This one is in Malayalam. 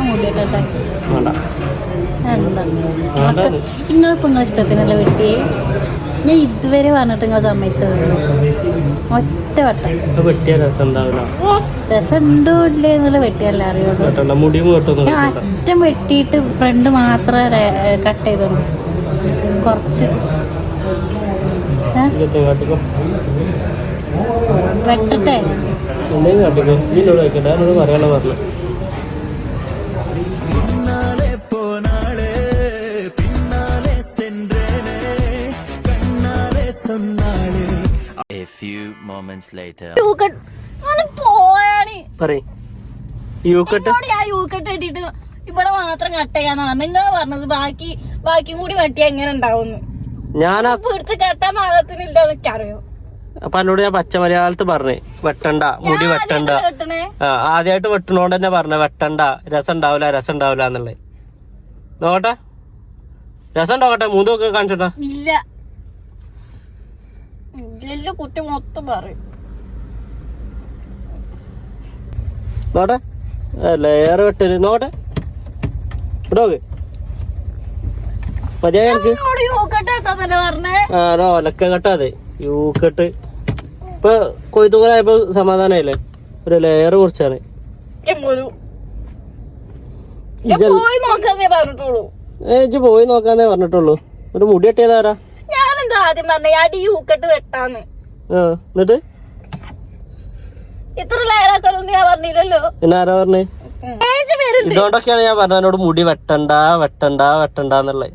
മുടിയിട്ടെ എന്താ നിങ്ങളിപ്പോ നിങ്ങളെ ഇഷ്ടത്തിനല്ല വെട്ടിയേ. ഞാൻ ഇതുവരെ പറഞ്ഞിട്ട് നിങ്ങൾ സമ്മതിച്ചത് ഒറ്റ വട്ടം. രസം ഉണ്ടോ ഇല്ലേ എന്നുള്ള വെട്ടിയല്ല അറിയുള്ളൂ. ഞാൻ അറ്റം വെട്ടിയിട്ട് ഫ്രണ്ട് മാത്രം കട്ട് ചെയ്തോളൂ കുറച്ച്. വെട്ടട്ടെ A few moments later. ഇവിടെ മാത്രം കട്ട് ചെയ്യാന്ന് പറഞ്ഞു. നിങ്ങൾ പറഞ്ഞത് ബാക്കിയും കൂടി വെട്ടിയാ എങ്ങനെ ഉണ്ടാവുന്നു. ഞാൻ പിടിച്ച് കെട്ടാൻ പാകത്തിനില്ല എന്നൊക്കെ അറിയോ. അപ്പൊ എന്നോട് ഞാൻ പച്ച മലയാളത്ത് പറഞ്ഞേ വെട്ടണ്ട, മുടി വെട്ടണ്ട. ആദ്യമായിട്ട് വെട്ടണോണ്ട് തന്നെ പറഞ്ഞ വെട്ടണ്ട, രസം ഉണ്ടാവില്ല എന്നുള്ളത്. നോക്കട്ടെ, രസം ഉണ്ടാവട്ടെ, മൂന്നൊക്കെ കാണിച്ചോട്ടെ. ഇല്ല കുട്ടി മൊത്തം പറയും. നോട്ടെ ലെയർ വെട്ടല് നോട്ടെ ഇടോക്ക് മതിയാ എനിക്ക്. ഒലക്ക കെട്ടാതെ യൂക്കെട്ട് ഇപ്പൊ കൊയ്ത്തുകൂറായപ്പോ സമാധാനായില്ലേ. ഒരു ലെയർ മുറിച്ചാണ്. ഇജ്ജ് പോയി നോക്കാന്നേ പറഞ്ഞിട്ടുള്ളൂ. ഒരു മുടി വെട്ടിയതാരാ? ഞാനെന്താ ആദ്യം പറഞ്ഞ അടി യൂക്കെട്ട് വെട്ടാന്ന്. എന്നിട്ട് ഇത്ര ലെയറാക്കാനൊന്നും ഞാൻ പറഞ്ഞില്ലല്ലോ. പിന്നെ ആരാ പറഞ്ഞേ? ഇതുകൊണ്ടൊക്കെയാണ് ഞാൻ പറഞ്ഞത് എന്നോട് മുടി വെട്ടണ്ട എന്നുള്ളത്.